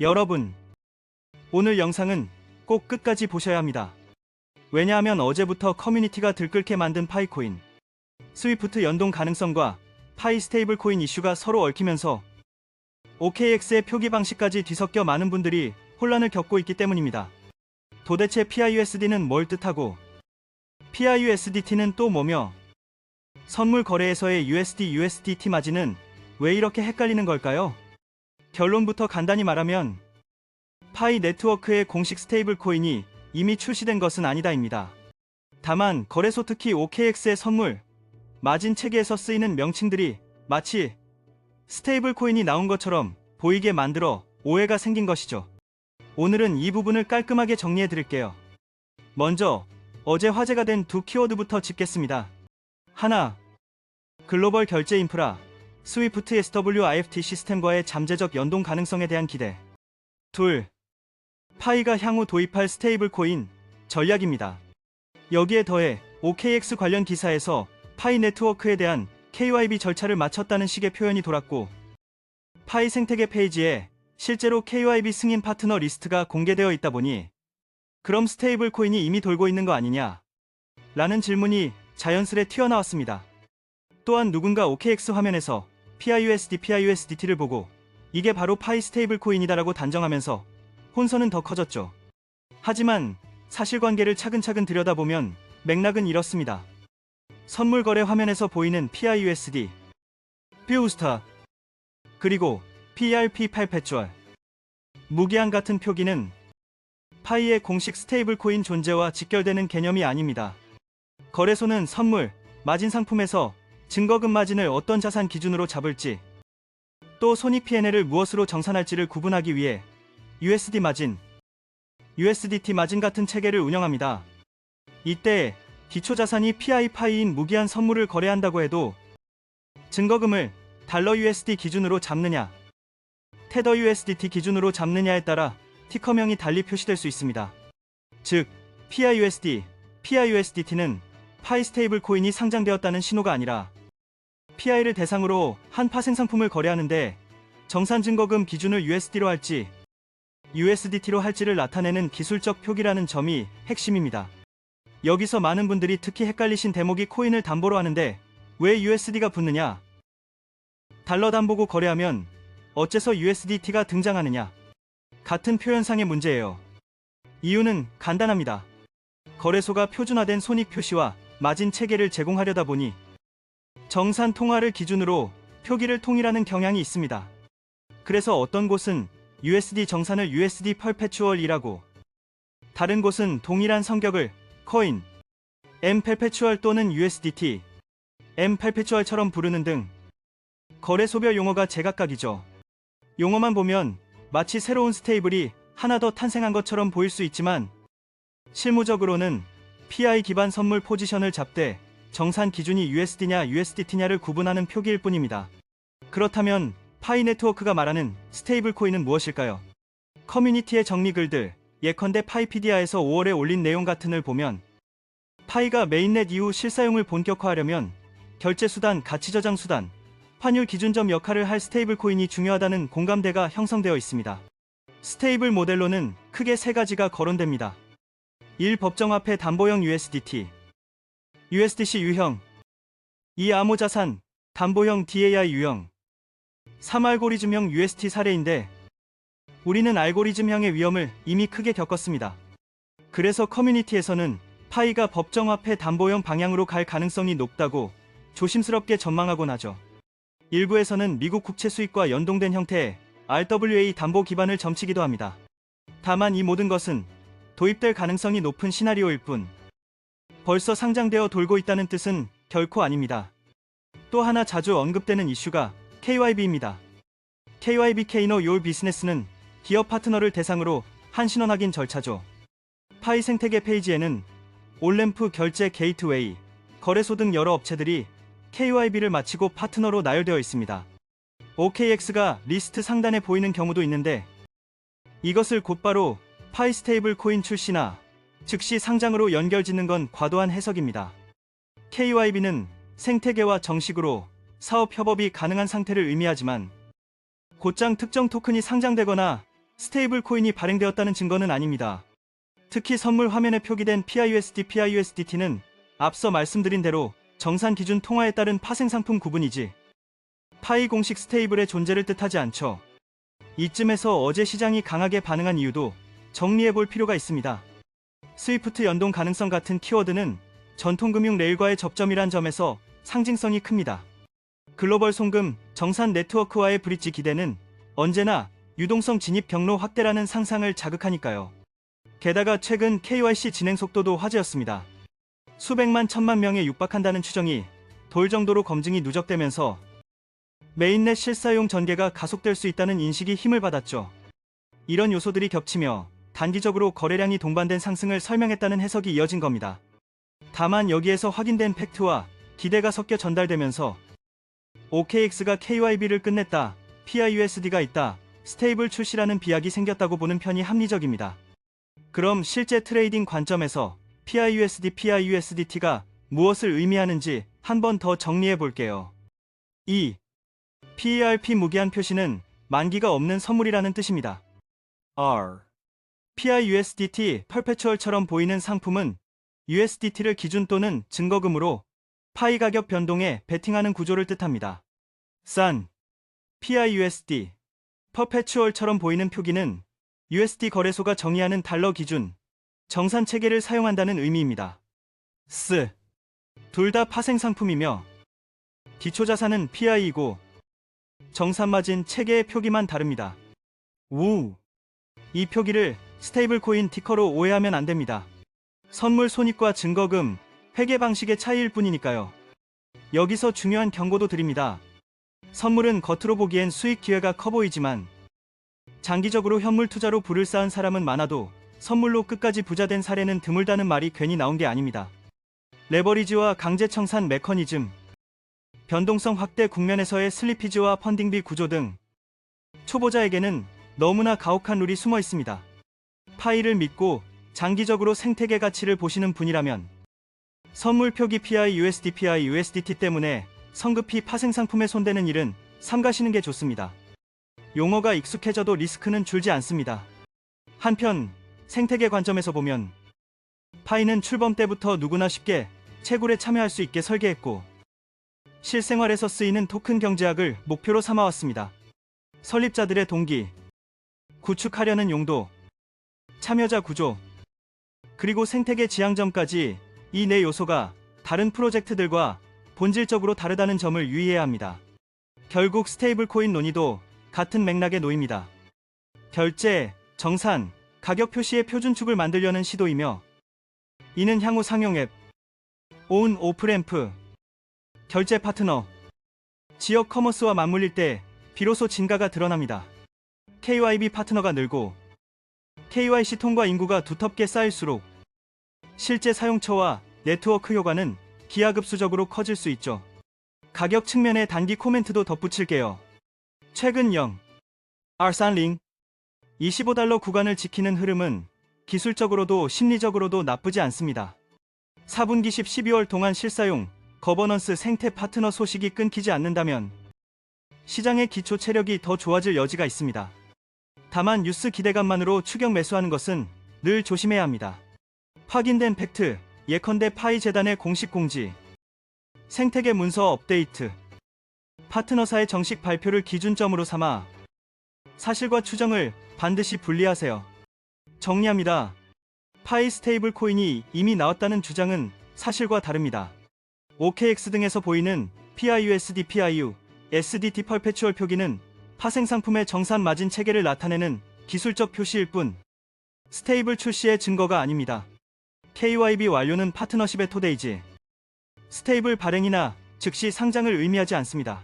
여러분, 오늘 영상은 꼭 끝까지 보셔야 합니다. 왜냐하면 어제부터 커뮤니티가 들끓게 만든 파이코인, 스위프트 연동 가능성과 파이 스테이블 코인 이슈가 서로 얽히면서 OKX의 표기 방식까지 뒤섞여 많은 분들이 혼란을 겪고 있기 때문입니다. 도대체 PIUSD는 뭘 뜻하고 PIUSDT는 또 뭐며 선물 거래에서의 USD/USDT 마진은 왜 이렇게 헷갈리는 걸까요? 결론부터 간단히 말하면 파이 네트워크의 공식 스테이블 코인이 이미 출시된 것은 아니다입니다. 다만 거래소 특히 OKX의 선물 마진 체계에서 쓰이는 명칭들이 마치 스테이블 코인이 나온 것처럼 보이게 만들어 오해가 생긴 것이죠. 오늘은 이 부분을 깔끔하게 정리해 드릴게요. 먼저 어제 화제가 된 두 키워드부터 짚겠습니다. 하나, 글로벌 결제 인프라 스위프트 SWIFT 시스템과의 잠재적 연동 가능성에 대한 기대. 둘, 파이가 향후 도입할 스테이블 코인 전략입니다. 여기에 더해 OKX 관련 기사에서 파이 네트워크에 대한 KYB 절차를 마쳤다는 식의 표현이 돌았고, 파이 생태계 페이지에 실제로 KYB 승인 파트너 리스트가 공개되어 있다 보니 그럼 스테이블 코인이 이미 돌고 있는 거 아니냐? 라는 질문이 자연스레 튀어나왔습니다. 또한 누군가 OKX 화면에서 PIUSDT를 보고 이게 바로 파이 스테이블 코인이다라고 단정하면서 혼선은 더 커졌죠. 하지만 사실관계를 차근차근 들여다보면 맥락은 이렇습니다. 선물 거래 화면에서 보이는 PIUSD, 퓨스타, 그리고 PRP perpetual, 무기한 같은 표기는 파이의 공식 스테이블 코인 존재와 직결되는 개념이 아닙니다. 거래소는 선물, 마진 상품에서 증거금 마진을 어떤 자산 기준으로 잡을지, 또 손익 P&L을 무엇으로 정산할지를 구분하기 위해 USD 마진, USDT 마진 같은 체계를 운영합니다. 이때 기초자산이 파이인 무기한 선물을 거래한다고 해도 증거금을 달러 USD 기준으로 잡느냐, 테더 USDT 기준으로 잡느냐에 따라 티커명이 달리 표시될 수 있습니다. 즉, PIUSDT는 파이 스테이블 코인이 상장되었다는 신호가 아니라 PI를 대상으로 한 파생 상품을 거래하는데 정산 증거금 기준을 USD로 할지 USDT로 할지를 나타내는 기술적 표기라는 점이 핵심입니다. 여기서 많은 분들이 특히 헷갈리신 대목이 코인을 담보로 하는데 왜 USD가 붙느냐? 달러 담보고 거래하면 어째서 USDT가 등장하느냐? 같은 표현상의 문제예요. 이유는 간단합니다. 거래소가 표준화된 손익 표시와 마진 체계를 제공하려다 보니 정산 통화를 기준으로 표기를 통일하는 경향이 있습니다. 그래서 어떤 곳은 USD 정산을 USD perpetual이라고, 다른 곳은 동일한 성격을 코인, M perpetual 또는 USDT, M perpetual처럼 부르는 등 거래소별 용어가 제각각이죠. 용어만 보면 마치 새로운 스테이블이 하나 더 탄생한 것처럼 보일 수 있지만 실무적으로는 PI 기반 선물 포지션을 잡되 정산 기준이 USD냐 USDT냐를 구분하는 표기일 뿐입니다. 그렇다면 파이 네트워크가 말하는 스테이블 코인은 무엇일까요? 커뮤니티의 정리 글들, 예컨대 파이피디아에서 5월에 올린 내용 같은을 보면 파이가 메인넷 이후 실사용을 본격화하려면 결제수단, 가치저장수단, 환율 기준점 역할을 할 스테이블 코인이 중요하다는 공감대가 형성되어 있습니다. 스테이블 모델로는 크게 세 가지가 거론됩니다. 1. 법정화폐 담보형 USDT, USDC 유형, 2. 암호자산, 담보형 DAI 유형, 3. 알고리즘형 UST 사례인데 우리는 알고리즘형의 위험을 이미 크게 겪었습니다. 그래서 커뮤니티에서는 파이가 법정화폐 담보형 방향으로 갈 가능성이 높다고 조심스럽게 전망하곤 하죠. 일부에서는 미국 국채 수익과 연동된 형태의 RWA 담보 기반을 점치기도 합니다. 다만 이 모든 것은 도입될 가능성이 높은 시나리오일 뿐 벌써 상장되어 돌고 있다는 뜻은 결코 아닙니다. 또 하나 자주 언급되는 이슈가 KYB입니다. KYB Know Your Business는 기업 파트너를 대상으로 한 신원 확인 절차죠. 파이 생태계 페이지에는 올램프 결제 게이트웨이, 거래소 등 여러 업체들이 KYB를 마치고 파트너로 나열되어 있습니다. OKX가 리스트 상단에 보이는 경우도 있는데 이것을 곧바로 파이 스테이블 코인 출시나 즉시 상장으로 연결짓는 건 과도한 해석입니다. KYB는 생태계와 정식으로 사업 협업이 가능한 상태를 의미하지만 곧장 특정 토큰이 상장되거나 스테이블 코인이 발행되었다는 증거는 아닙니다. 특히 선물 화면에 표기된 PIUSD, PIUSDT는 앞서 말씀드린 대로 정산 기준 통화에 따른 파생상품 구분이지 파이 공식 스테이블의 존재를 뜻하지 않죠. 이쯤에서 어제 시장이 강하게 반응한 이유도 정리해볼 필요가 있습니다. 스위프트 연동 가능성 같은 키워드는 전통금융 레일과의 접점이란 점에서 상징성이 큽니다. 글로벌 송금, 정산 네트워크와의 브릿지 기대는 언제나 유동성 진입 경로 확대라는 상상을 자극하니까요. 게다가 최근 KYC 진행 속도도 화제였습니다. 수백만 천만 명에 육박한다는 추정이 돌 정도로 검증이 누적되면서 메인넷 실사용 전개가 가속될 수 있다는 인식이 힘을 받았죠. 이런 요소들이 겹치며 단기적으로 거래량이 동반된 상승을 설명했다는 해석이 이어진 겁니다. 다만 여기에서 확인된 팩트와 기대가 섞여 전달되면서 OKX가 KYB를 끝냈다, PIUSD가 있다, 스테이블 출시라는 비약이 생겼다고 보는 편이 합리적입니다. 그럼 실제 트레이딩 관점에서 PIUSD, PIUSDT가 무엇을 의미하는지 한 번 더 정리해 볼게요. 2. PERP 무기한 표시는 만기가 없는 선물이라는 뜻입니다. R. PIUSDT 퍼페추얼처럼 보이는 상품은 USDT를 기준 또는 증거금으로 파이 가격 변동에 베팅하는 구조를 뜻합니다. SAN. PIUSD 퍼페추얼처럼 보이는 표기는 USD 거래소가 정의하는 달러 기준 정산 체계를 사용한다는 의미입니다. S. 둘 다 파생 상품이며 기초자산은 PI이고 정산 마진 체계의 표기만 다릅니다. 우. 이 표기를 스테이블 코인 티커로 오해하면 안 됩니다. 선물 손익과 증거금, 회계 방식의 차이일 뿐이니까요. 여기서 중요한 경고도 드립니다. 선물은 겉으로 보기엔 수익 기회가 커 보이지만 장기적으로 현물 투자로 부를 쌓은 사람은 많아도 선물로 끝까지 부자 된 사례는 드물다는 말이 괜히 나온 게 아닙니다. 레버리지와 강제 청산 메커니즘, 변동성 확대 국면에서의 슬리피지와 펀딩비 구조 등 초보자에게는 너무나 가혹한 룰이 숨어 있습니다. 파이를 믿고 장기적으로 생태계 가치를 보시는 분이라면 선물 표기 PIUSD, PIUSDT 때문에 성급히 파생상품에 손대는 일은 삼가시는 게 좋습니다. 용어가 익숙해져도 리스크는 줄지 않습니다. 한편 생태계 관점에서 보면 파이는 출범 때부터 누구나 쉽게 채굴에 참여할 수 있게 설계했고 실생활에서 쓰이는 토큰 경제학을 목표로 삼아왔습니다. 설립자들의 동기, 구축하려는 용도, 참여자 구조, 그리고 생태계 지향점까지 이 네 요소가 다른 프로젝트들과 본질적으로 다르다는 점을 유의해야 합니다. 결국 스테이블 코인 논의도 같은 맥락에 놓입니다. 결제, 정산, 가격 표시의 표준축을 만들려는 시도이며 이는 향후 상용 앱, 온 오프램프, 결제 파트너, 지역 커머스와 맞물릴 때 비로소 진가가 드러납니다. KYB 파트너가 늘고 KYC 통과 인구가 두텁게 쌓일수록 실제 사용처와 네트워크 효과는 기하급수적으로 커질 수 있죠. 가격 측면의 단기 코멘트도 덧붙일게요. 최근 0. 알산링 25달러 구간을 지키는 흐름은 기술적으로도 심리적으로도 나쁘지 않습니다. 4분기 10-12월 동안 실사용 거버넌스 생태 파트너 소식이 끊기지 않는다면 시장의 기초 체력이 더 좋아질 여지가 있습니다. 다만 뉴스 기대감만으로 추격 매수하는 것은 늘 조심해야 합니다. 확인된 팩트, 예컨대 파이 재단의 공식 공지, 생태계 문서 업데이트, 파트너사의 정식 발표를 기준점으로 삼아 사실과 추정을 반드시 분리하세요. 정리합니다. 파이 스테이블 코인이 이미 나왔다는 주장은 사실과 다릅니다. OKX 등에서 보이는 PIUSD, PIU, SDT 퍼페추얼 표기는 파생 상품의 정산 마진 체계를 나타내는 기술적 표시일 뿐 스테이블 출시의 증거가 아닙니다. KYB 완료는 파트너십의 토대이지 스테이블 발행이나 즉시 상장을 의미하지 않습니다.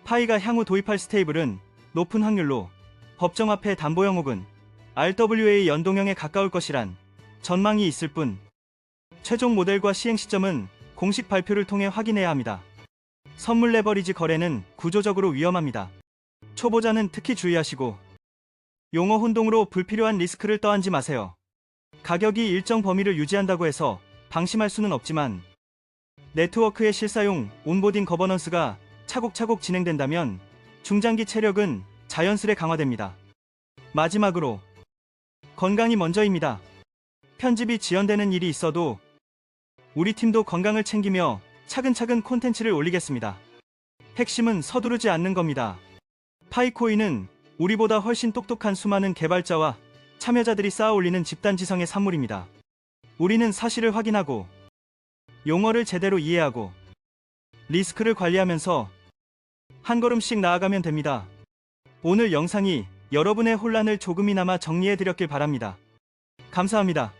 파이가 향후 도입할 스테이블은 높은 확률로 법정 화폐 담보형 혹은 RWA 연동형에 가까울 것이란 전망이 있을 뿐 최종 모델과 시행 시점은 공식 발표를 통해 확인해야 합니다. 선물 레버리지 거래는 구조적으로 위험합니다. 초보자는 특히 주의하시고 용어 혼동으로 불필요한 리스크를 떠안지 마세요. 가격이 일정 범위를 유지한다고 해서 방심할 수는 없지만 네트워크의 실사용 온보딩 거버넌스가 차곡차곡 진행된다면 중장기 체력은 자연스레 강화됩니다. 마지막으로 건강이 먼저입니다. 편집이 지연되는 일이 있어도 우리 팀도 건강을 챙기며 차근차근 콘텐츠를 올리겠습니다. 핵심은 서두르지 않는 겁니다. 파이코인은 우리보다 훨씬 똑똑한 수많은 개발자와 참여자들이 쌓아 올리는 집단 지성의 산물입니다. 우리는 사실을 확인하고 용어를 제대로 이해하고 리스크를 관리하면서 한 걸음씩 나아가면 됩니다. 오늘 영상이 여러분의 혼란을 조금이나마 정리해 드렸길 바랍니다. 감사합니다.